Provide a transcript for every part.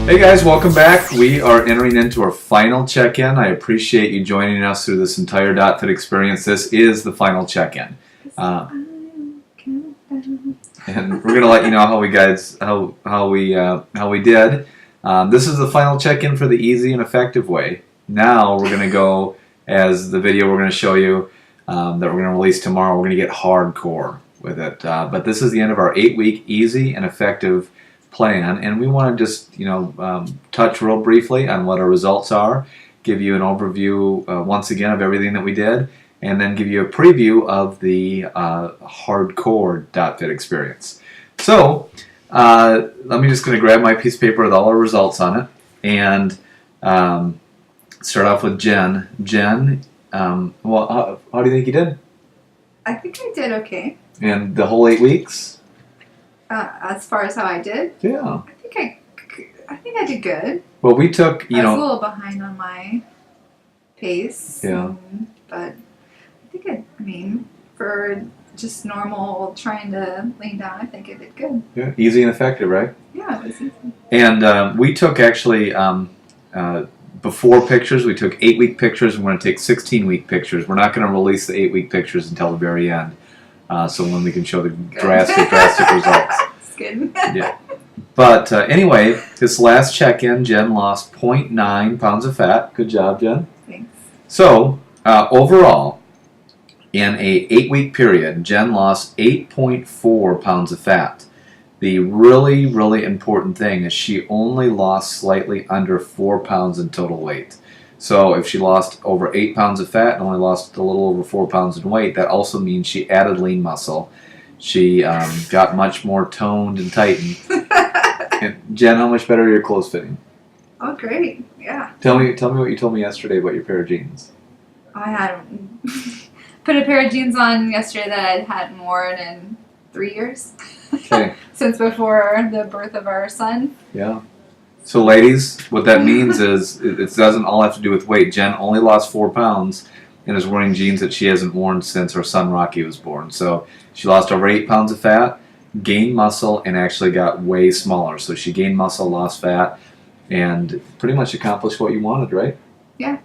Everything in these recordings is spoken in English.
Hey guys, welcome back. We are entering into our final check-in. I appreciate you joining us through this entire dotFIT experience. This is the final check-in. And we're going to let you know how we did. This is the final check-in for the easy and effective way. Now we're going to go, as the video we're going to show you that we're going to release tomorrow, we're going to get hardcore with it. But this is the end of our 8-week easy and effective plan, and we want to just touch real briefly on what our results are, give you an overview once again of everything that we did, and then give you a preview of the hardcore dotFIT experience. So let me just going to grab my piece of paper with all our results on it and start off with Jen. Jen, well, how do you think you did? I think I did okay. And the whole 8 weeks? As far as how I did? Yeah. I think I did good. Well, we took, I was a little behind on my pace. Yeah. But I think for just normal trying to lean down, I think I did good. Yeah, easy and effective, right? Yeah, it was easy. And we took actually before pictures. We took 8-week pictures. We're going to take 16-week pictures. We're not going to release the 8-week pictures until the very end. So when we can show the drastic results. It's good. Yeah. But anyway, this last check-in, Jen lost 0.9 pounds of fat. Good job, Jen. Thanks. So overall, in a 8-week period, Jen lost 8.4 pounds of fat. The really, really important thing is she only lost slightly under 4 pounds in total weight. So if she lost over 8 pounds of fat and only lost a little over 4 pounds in weight, that also means she added lean muscle. She got much more toned and tightened. And Jen, how much better are your clothes fitting? Oh, great. Yeah. Tell me what you told me yesterday about your pair of jeans. I had put a pair of jeans on yesterday that I hadn't worn in 3 years. Okay. Since before the birth of our son. Yeah. So ladies, what that means is it doesn't all have to do with weight. Jen only lost 4 pounds and is wearing jeans that she hasn't worn since her son Rocky was born. So she lost over 8 pounds of fat, gained muscle, and actually got way smaller. So she gained muscle, lost fat, and pretty much accomplished what you wanted, right? Yeah.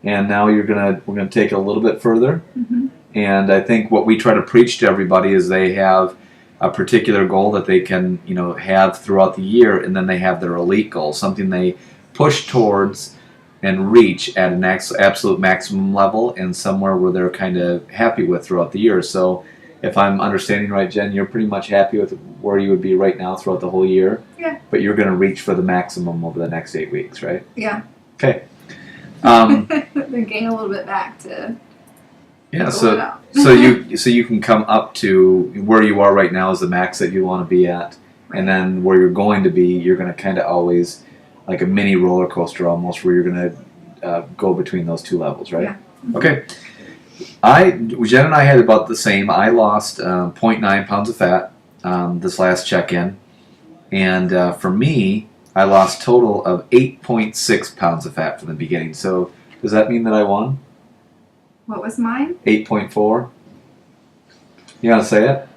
And now we're gonna take it a little bit further. Mm-hmm. And I think what we try to preach to everybody is they have a particular goal that they can, have throughout the year, and then they have their elite goal, something they push towards and reach at an absolute maximum level, and somewhere where they're kind of happy with throughout the year. So, if I'm understanding right, Jen, you're pretty much happy with where you would be right now throughout the whole year. Yeah. But you're going to reach for the maximum over the next 8 weeks, right? Yeah. Okay. Then gain a little bit back to. Yeah, so you can come up to where you are right now is the max that you want to be at, right. And then where you're going to be, you're going to kind of always, like a mini roller coaster almost, where you're going to go between those two levels, right? Yeah. Mm-hmm. Okay. Jen and I had about the same. I lost 0.9 pounds of fat this last check-in, and for me, I lost total of 8.6 pounds of fat from the beginning. So does that mean that I won? What was mine? 8.4. You want to say it?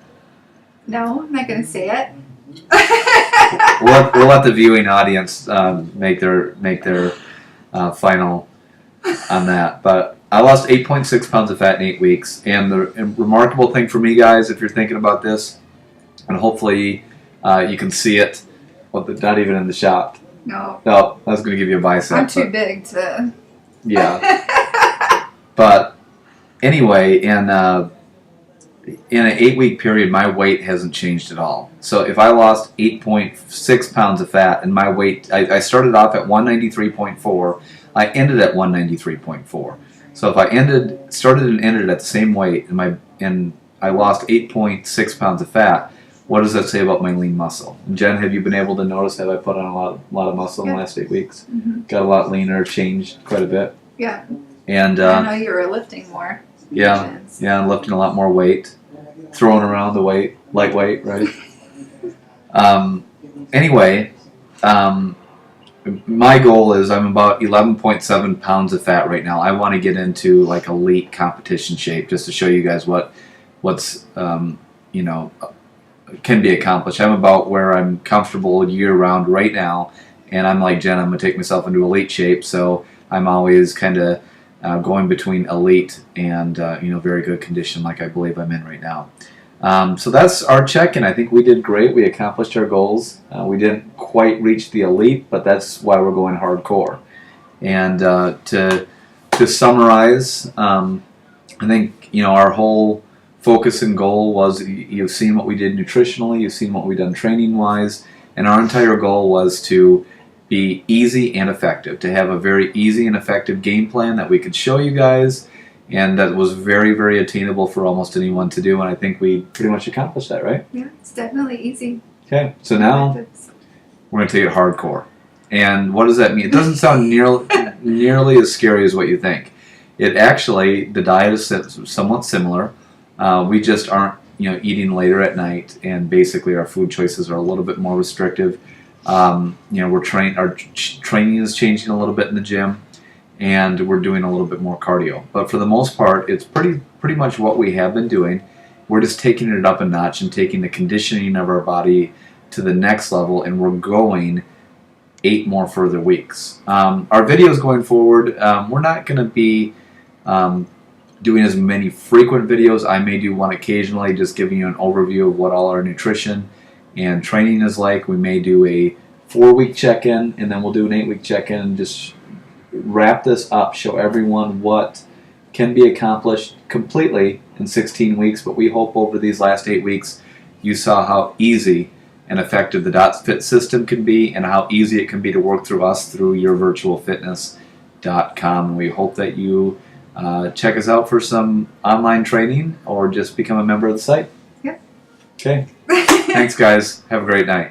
No, I'm not going to say it. We'll let the viewing audience make their final on that. But I lost 8.6 pounds of fat in 8 weeks. And the remarkable thing for me, guys, if you're thinking about this, and hopefully you can see it, not even in the shot. No. No, I was going to give you a bicep. I'm too big to. Yeah. But anyway, in an 8-week period, my weight hasn't changed at all. So if I lost 8.6 pounds of fat, and my weight, I started off at 193.4, I ended at 193.4. So if I started and ended at the same weight, and I lost 8.6 pounds of fat, what does that say about my lean muscle? And Jen, have you been able to notice, have I put on a lot of muscle in the last 8 weeks? Mm-hmm. Got a lot leaner, changed quite a bit. Yeah. And I know you were lifting more. Yeah, I'm lifting a lot more weight, throwing around the weight, lightweight, right? Anyway, my goal is I'm about 11.7 pounds of fat right now. I want to get into like elite competition shape, just to show you guys what's can be accomplished. I'm about where I'm comfortable year round right now, and I'm like Jen, I'm going to take myself into elite shape, so I'm always kind of going between elite and very good condition, like I believe I'm in right now. So that's our check-in. I think we did great. We accomplished our goals. We didn't quite reach the elite, but that's why we're going hardcore. And to summarize, I think our whole focus and goal was, you've seen what we did nutritionally, you've seen what we've done training-wise, and our entire goal was to be easy and effective, to have a very easy and effective game plan that we could show you guys, and that was very, very attainable for almost anyone to do, and I think we pretty much accomplished that, right? Yeah, it's definitely easy. Okay, so now we're going to take it hardcore. And what does that mean? It doesn't sound nearly as scary as what you think. It actually, the diet is somewhat similar. We just aren't eating later at night, and basically our food choices are a little bit more restrictive. Our training is changing a little bit in the gym, and we're doing a little bit more cardio. But for the most part, it's pretty much what we have been doing. We're just taking it up a notch and taking the conditioning of our body to the next level, and we're going 8 more further weeks. Our videos going forward, we're not going to be doing as many frequent videos. I may do one occasionally, just giving you an overview of what all our nutrition and training is like. We may do a 4-week check-in, and then we'll do an 8-week check-in, and just wrap this up, show everyone what can be accomplished completely in 16 weeks. But we hope over these last 8 weeks you saw how easy and effective the dotFIT system can be, and how easy it can be to work through us through yourvirtualfitness.com. And we hope that you check us out for some online training, or just become a member of the site. Yep. Okay. Thanks, guys. Have a great night.